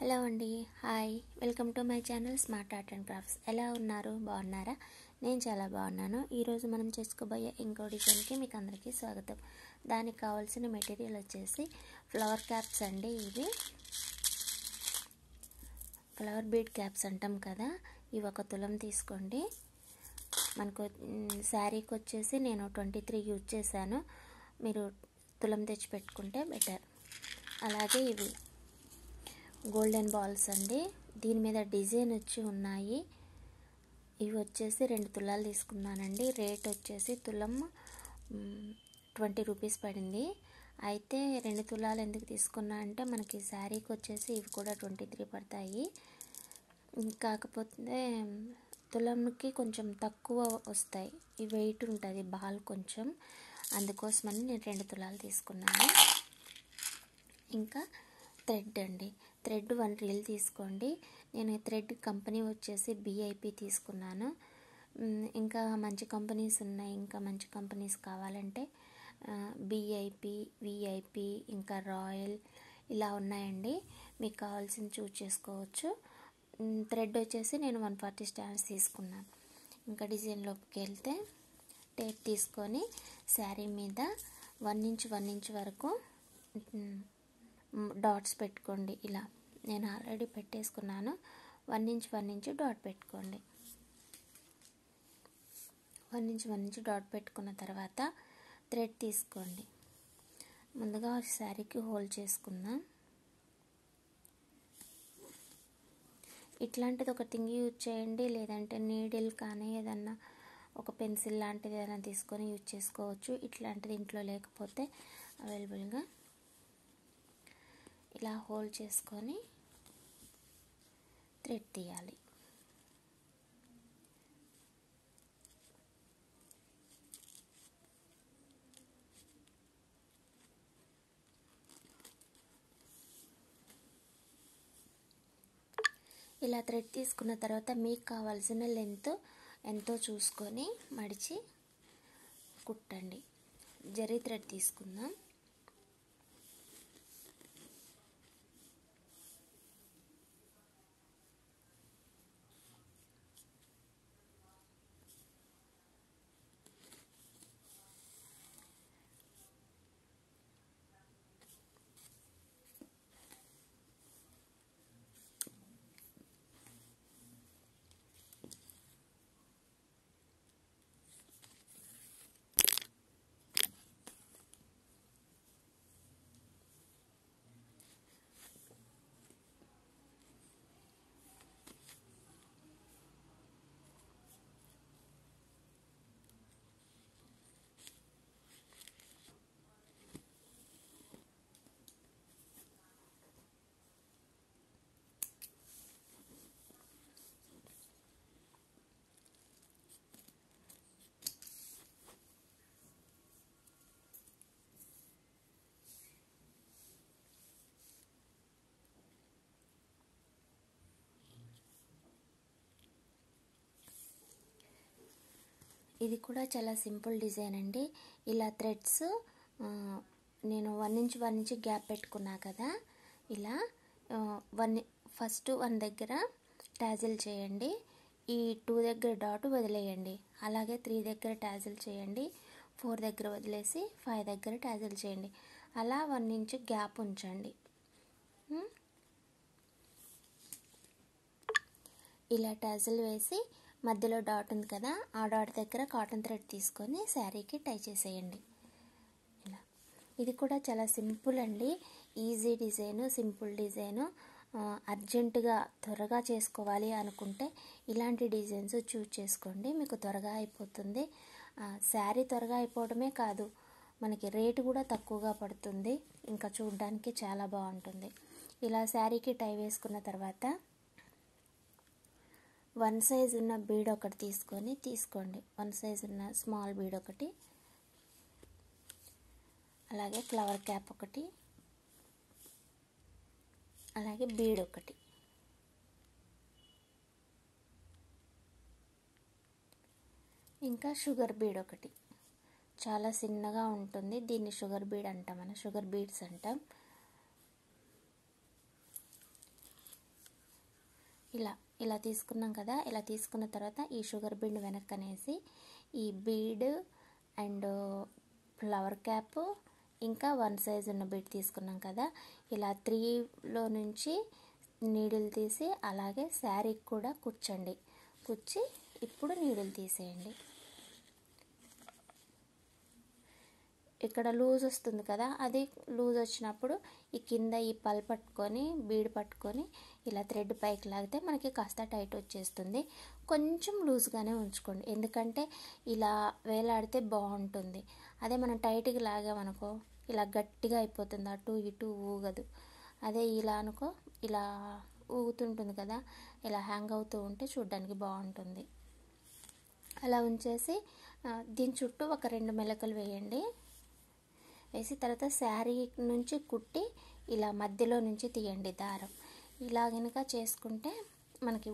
Hello అండి, hi, welcome to my channel smart Art and crafts. ఎలా ఉన్నారు? బాగున్నారా? నేను చాలా బాగున్నాను. ఈరోజు మనం చేసుకోబోయే ఇంకో డిజైన్కి మీకు అందరికీ స్వాగతం. దానికి కావాల్సిన మెటీరియల్ వచ్చేసి ఫ్లవర్ క్యాప్స్ అండి. ఇవి ఫ్లవర్ బీడ్ క్యాప్స్ అంటాం కదా, ఇవి 1 తులం తీసుకోండి. మనకు శారీకి వచ్చేసి నేను 23 యూజ్ చేశాను. మీరు తులం తెచ్చి పెట్టుకుంటే బెటర్. అలాగే ఇవి గోల్డెన్ బాల్స్ అండి. దీని మీద డిజైన్ వచ్చి ఉన్నాయి. ఇవి వచ్చేసి 2 తులాలు తీసుకున్నానండి. రేట్ వచ్చేసి తులం 20 రూపీస్ పడింది. అయితే 2 తులాలు ఎందుకు తీసుకున్నా అంటే మనకి శారీకి వచ్చేసి ఇవి కూడా 23 పడతాయి. కాకపోతే తులంకి కొంచెం తక్కువ వస్తాయి. ఈ వెయిట్ ఉంటుంది బాల్ కొంచెం, అందుకోసమని నేను 2 తులాలు తీసుకున్నాను. ఇంకా థ్రెడ్ అండి, థ్రెడ్ 1 రీల్ తీసుకోండి. నేను థ్రెడ్ కంపెనీ వచ్చేసి BIP తీసుకున్నాను. ఇంకా మంచి కంపెనీస్ ఉన్నాయి. ఇంకా మంచి కంపెనీస్ కావాలంటే BIP, VIP, ఇంకా రాయల్ ఇలా ఉన్నాయండి. మీకు కావాల్సింది చూస్ చేసుకోవచ్చు. థ్రెడ్ వచ్చేసి నేను 140 స్టాండ్స్ తీసుకున్నాను. ఇంకా డిజైన్లోకి వెళ్తే టేప్ తీసుకొని శారీ మీద 1 ఇంచ్ 1 ఇంచ్ వరకు డాట్స్ పెట్టుకోండి. ఇలా నేను ఆల్రెడీ పెట్టేసుకున్నాను. 1 ఇంచ్ 1 ఇంచ్ డాట్ పెట్టుకోండి. 1 ఇంచ్ 1 ఇంచ్ డాట్ పెట్టుకున్న తర్వాత థ్రెడ్ తీసుకోండి. ముందుగా శారీకి హోల్డ్ చేసుకుందాం. ఇట్లాంటిది ఒక థింగ్ యూజ్ చేయండి, లేదంటే నీడిల్ కానీ ఏదన్నా ఒక పెన్సిల్ లాంటిది ఏదైనా తీసుకొని యూజ్ చేసుకోవచ్చు. ఇట్లాంటిది ఇంట్లో లేకపోతే అవైలబుల్గా ఇలా హోల్డ్ చేసుకొని థ్రెడ్ తీయాలి. ఇలా థ్రెడ్ తీసుకున్న తర్వాత మీకు కావాల్సిన లెంత్ ఎంతో చూసుకొని మడిచి కుట్టండి. జరీ థ్రెడ్ తీసుకుందాం. ఇది కూడా చాలా సింపుల్ డిజైన్ అండి. ఇలా థ్రెడ్స్ నేను 1 ఇంచ్ 1 ఇంచ్ గ్యాప్ పెట్టుకున్నా కదా, ఇలా ఫస్ట్ 1 దగ్గర టాజిల్ చేయండి. ఈ 2 దగ్గర డాట్ వదిలేయండి. అలాగే 3 దగ్గర టాజిల్ చేయండి. 4 దగ్గర వదిలేసి 5 దగ్గర టాజిల్ చేయండి. అలా 1 ఇంచ్ గ్యాప్ ఉంచండి. ఇలా టాజిల్ వేసి మధ్యలో డాట్ ఉంది కదా, ఆ డాట్ దగ్గర కాటన్ థ్రెడ్ తీసుకొని శారీకి టై చేసేయండి. ఇలా ఇది కూడా చాలా సింపుల్ అండి. Easy design, simple design. అర్జెంటుగా త్వరగా చేసుకోవాలి అనుకుంటే ఇలాంటి డిజైన్స్ చూస్ చేసుకోండి. మీకు త్వరగా అయిపోతుంది. శారీ త్వరగా అయిపోవడమే కాదు, మనకి రేటు కూడా తక్కువగా పడుతుంది. ఇంకా చూడడానికి చాలా బాగుంటుంది. ఇలా శారీకి టై వేసుకున్న తర్వాత 1 సైజ్ ఉన్న బీడ్ ఒకటి తీసుకోండి. 1 సైజ్ ఉన్న స్మాల్ బీడ్ ఒకటి, అలాగే ఫ్లవర్ క్యాప్ ఒకటి, అలాగే బీడ్ ఒకటి, ఇంకా షుగర్ బీడ్ ఒకటి. చాలా చిన్నగా ఉంటుంది. దీన్ని షుగర్ బీడ్ అంటాం, షుగర్ బీడ్స్ అంటాం. ఇలా ఇలా తీసుకున్నాం కదా. ఇలా తీసుకున్న తర్వాత ఈ షుగర్ బీడ్ వెనక్కనేసి ఈ బీడ్ అండ్ ఫ్లవర్ క్యాప్ ఇంకా 1 సైజ్ ఉన్న బీడ్ తీసుకున్నాం కదా. ఇలా 3లో నుంచి నీడిల్ తీసి అలాగే శారీకి కూడా కుచ్చండి. కుచ్చి ఇప్పుడు నీడిల్ తీసేయండి. ఇక్కడ లూజ్ వస్తుంది కదా, అది లూజ్ వచ్చినప్పుడు ఈ కింద ఈ పల్ పట్టుకొని బీడ్ పట్టుకొని ఇలా థ్రెడ్ పైకి లాగితే మనకి కాస్త టైట్ వచ్చేస్తుంది. కొంచెం లూజ్గానే ఉంచుకోండి, ఎందుకంటే ఇలా వేలాడితే బాగుంటుంది. అదే మనం టైట్గా లాగామనుకో ఇలా గట్టిగా అయిపోతుంది, అటు ఇటు ఊగదు. అదే ఇలా అనుకో ఇలా ఊగుతుంటుంది కదా, ఇలా హ్యాంగ్ అవుతూ ఉంటే చూడడానికి బాగుంటుంది. అలా ఉంచేసి దీని చుట్టూ ఒక 2 మెలకలు వేయండి. వేసి తర్వాత శారీ నుంచి కుట్టి ఇలా మధ్యలో నుంచి తీయండి దారం. ఇలా కనుక చేసుకుంటే మనకి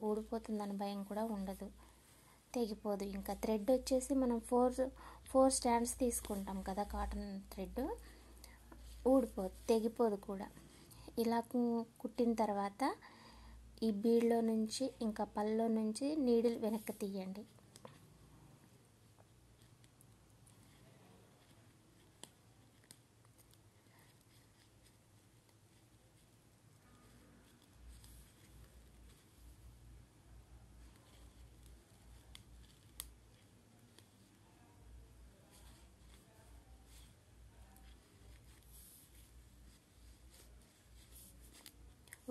ఊడిపోతుందని భయం కూడా ఉండదు, తెగిపోదు. ఇంకా థ్రెడ్ వచ్చేసి మనం 4 స్టాండ్స్ తీసుకుంటాం కదా కాటన్ థ్రెడ్, తెగిపోదు కూడా. ఇలా కుట్టిన తర్వాత ఈ బీడ్లో నుంచి ఇంకా పళ్ళలో నుంచి నీడిల్ వెనక్కి తీయండి.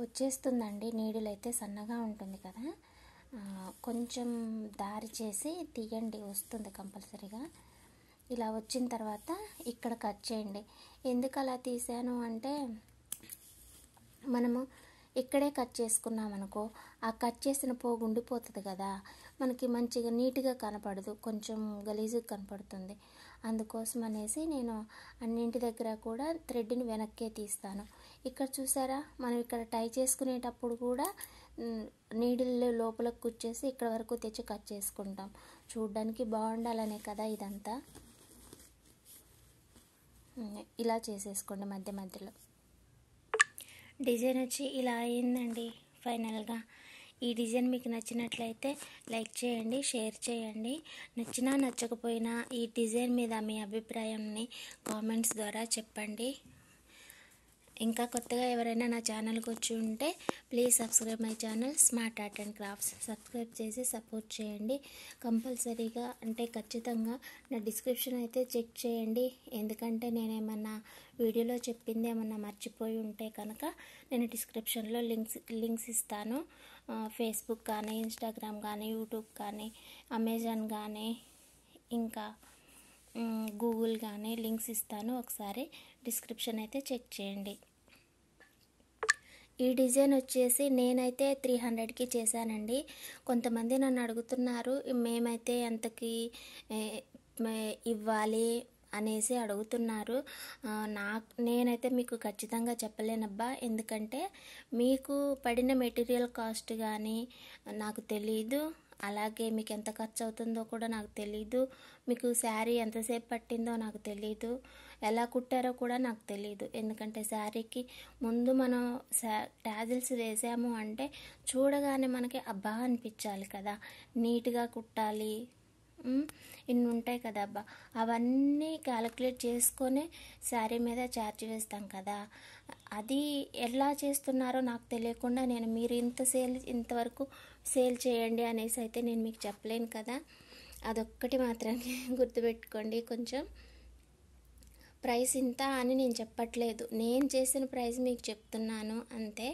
వచ్చేస్తుందండి, నీడిల్ అయితే సన్నగా ఉంటుంది కదా, కొంచెం దారి చేసి తీయండి, వస్తుంది కంపల్సరీగా. ఇలా వచ్చిన తర్వాత ఇక్కడ కట్ చేయండి. ఎందుకు అలా తీసాను అంటే మనము ఇక్కడే కట్ చేసుకున్నాం అనుకో ఆ కట్ చేసిన పోగు ఉండిపోతుంది కదా, మనకి మంచిగా నీట్గా కనపడదు, కొంచెం గలీజుగా కనపడుతుంది. అందుకోసం అనేసి నేను అన్నింటి దగ్గర కూడా థ్రెడ్ని వెనక్కే తీస్తాను. ఇక్కడ చూసారా, మనం ఇక్కడ టై చేసుకునేటప్పుడు కూడా నీడిల్ లోపలకు కుచ్చేసి ఇక్కడ వరకు తెచ్చి కట్ చేసుకుంటాం. చూడడానికి బాగుండాలనే కదా ఇదంతా. ఇలా చేసేసుకోండి మధ్య మధ్యలో. డిజైన్ వచ్చి ఇలా అయిందండి ఫైనల్గా. ఈ డిజైన్ మీకు నచ్చినట్లయితే లైక్ చేయండి, షేర్ చేయండి. నచ్చినా నచ్చకపోయినా ఈ డిజైన్ మీద మీ అభిప్రాయాన్ని కామెంట్స్ ద్వారా చెప్పండి. ఇంకా కొత్తగా ఎవరైనా నా ఛానల్కి వచ్చి ఉంటే please subscribe my channel smart Art and crafts. Subscribe చేసి సపోర్ట్ చేయండి కంపల్సరీగా. అంటే ఖచ్చితంగా నా డిస్క్రిప్షన్ అయితే చెక్ చేయండి, ఎందుకంటే నేనేమన్నా వీడియోలో చెప్పింది ఏమన్నా మర్చిపోయి ఉంటే కనుక నేను డిస్క్రిప్షన్లో లింక్స్ ఇస్తాను. ఫేస్బుక్ కానీ, ఇన్స్టాగ్రామ్ కానీ, యూట్యూబ్ కానీ, అమెజాన్ కానీ, ఇంకా గూగుల్ కానీ లింక్స్ ఇస్తాను. ఒకసారి డిస్క్రిప్షన్ అయితే చెక్ చేయండి. ఈ డిజైన్ వచ్చేసి నేనైతే 300కి చేశానండి. కొంతమంది నన్ను అడుగుతున్నారు మేమైతే ఎంతకి ఇవ్వాలి అనేసి అడుగుతున్నారు. నేనైతే మీకు ఖచ్చితంగా చెప్పలేనబ్బా, ఎందుకంటే మీకు పడిన మెటీరియల్ కాస్ట్ కానీ నాకు తెలీదు, అలాగే మీకు ఎంత ఖర్చు అవుతుందో కూడా నాకు తెలీదు, మీకు శారీ ఎంతసేపు పట్టిందో నాకు తెలీదు, ఎలా కుట్టారో కూడా నాకు తెలీదు. ఎందుకంటే శారీకి ముందు మనం టాజిల్స్ వేసాము అంటే చూడగానే మనకి అబ్బా అనిపించాలి కదా, నీట్గా కుట్టాలి, ఇన్ని ఉంటాయి కదా అబ్బా, అవన్నీ క్యాలిక్యులేట్ చేసుకొని శారీ మీద ఛార్జ్ వేస్తాం కదా. అది ఎలా చేస్తున్నారో నాకు తెలియకుండా నేను మీరు ఇంతవరకు సేల్ చేయండి అనేసి అయితే నేను మీకు చెప్పలేను కదా. అదొక్కటి మాత్రం గుర్తుపెట్టుకోండి. కొంచెం ప్రైస్ ఇంత అని నేను చెప్పట్లేదు, నేను చేసిన ప్రైస్ మీకు చెప్తున్నాను అంతే.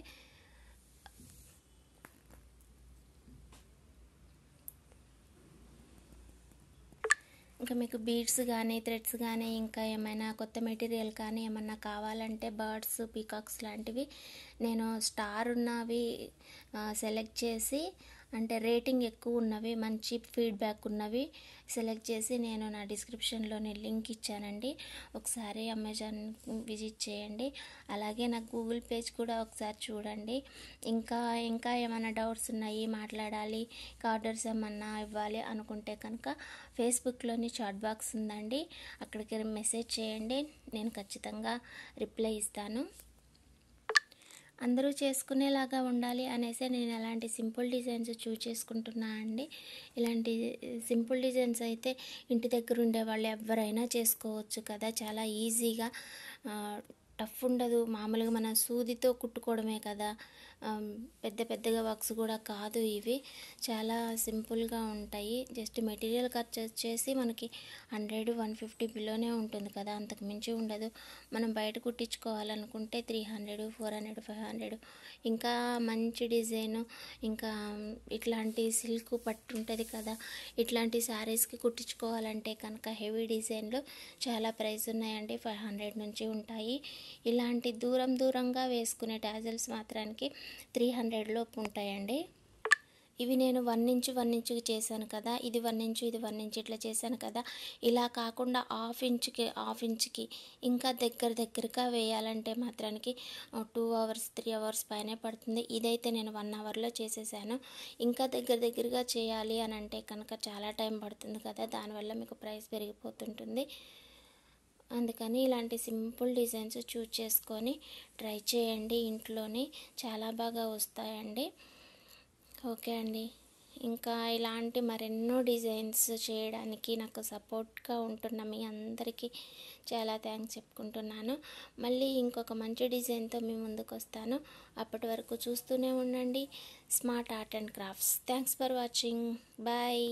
ఇంకా మీకు బీడ్స్ కానీ, థ్రెడ్స్ కానీ, ఇంకా ఏమైనా కొత్త మెటీరియల్ కానీ ఏమన్నా కావాలంటే బర్డ్స్, పీకాక్స్ లాంటివి నేను స్టార్ ఉన్నవి సెలెక్ట్ చేసి, అంటే రేటింగ్ ఎక్కువ ఉన్నవి, మంచి ఫీడ్బ్యాక్ ఉన్నవి సెలెక్ట్ చేసి నేను నా డిస్క్రిప్షన్లోనే లింక్ ఇచ్చానండి. ఒకసారి అమెజాన్ విజిట్ చేయండి. అలాగే నా గూగుల్ పేజ్ కూడా ఒకసారి చూడండి. ఇంకా ఏమైనా డౌట్స్ ఉన్నాయి, మాట్లాడాలి, ఆర్డర్స్ ఏమన్నా ఇవ్వాలి అనుకుంటే కనుక ఫేస్బుక్లోని చాట్ బాక్స్ ఉందండి, అక్కడికి మెసేజ్ చేయండి, నేను ఖచ్చితంగా రిప్లై ఇస్తాను. అందరూ చేసుకునేలాగా ఉండాలి అనేసి నేను అలాంటి సింపుల్ డిజైన్స్ చూస్ చేసుకుంటున్నా అండి. ఇలాంటి సింపుల్ డిజైన్స్ అయితే ఇంటి దగ్గర ఉండే వాళ్ళు ఎవరైనా చేసుకోవచ్చు కదా, చాలా ఈజీగా. టఫ్ ఉండదు, మామూలుగా మన సూదితో కుట్టుకోవడమే కదా. పెద్ద పెద్దగా వర్క్స్ కూడా కాదు, ఇవి చాలా సింపుల్గా ఉంటాయి. జస్ట్ మెటీరియల్ ఖర్చు వచ్చేసి మనకి 100-150 బిలోనే ఉంటుంది కదా, అంతకు మించి ఉండదు. మనం బయట కుట్టించుకోవాలనుకుంటే 300, 400, 500. ఇంకా మంచి డిజైను, ఇంకా ఇట్లాంటి సిల్క్ పట్టు ఉంటుంది కదా, ఇట్లాంటి శారీస్కి కుట్టించుకోవాలంటే కనుక హెవీ డిజైన్లు చాలా ప్రైస్ ఉన్నాయండి, 500 నుంచి ఉంటాయి. ఇలాంటి దూరంగా వేసుకునే టాజల్స్ మాత్రానికి 300 లోపు ఉంటాయండి. ఇవి నేను 1 ఇంచ్ చేశాను కదా, ఇది 1 ఇంచ్ ఇది 1 ఇంచ్ ఇట్లా చేశాను కదా. ఇలా కాకుండా హాఫ్ ఇంచ్కి ఇంకా దగ్గరగా వేయాలంటే మాత్రానికి 2 hours 3 hours పైనే పడుతుంది. ఇదైతే నేను 1 hourలో చేసేసాను. ఇంకా దగ్గరగా చేయాలి అని అంటే కనుక చాలా టైం పడుతుంది కదా, దానివల్ల మీకు ప్రైస్ పెరిగిపోతుంటుంది. అందుకని ఇలాంటి సింపుల్ డిజైన్స్ చూస్ చేసుకొని ట్రై చేయండి, ఇంట్లోనే చాలా బాగా వస్తాయండి. ఓకే అండి, ఇంకా ఇలాంటి మరెన్నో డిజైన్స్ చేయడానికి నాకు సపోర్ట్గా ఉంటున్న మీ అందరికీ చాలా థ్యాంక్స్ చెప్పుకుంటున్నాను. మళ్ళీ ఇంకొక మంచి డిజైన్తో మీ ముందుకు వస్తాను. అప్పటి వరకు చూస్తూనే ఉండండి Smart Art and Crafts. Thanks for watching. Bye.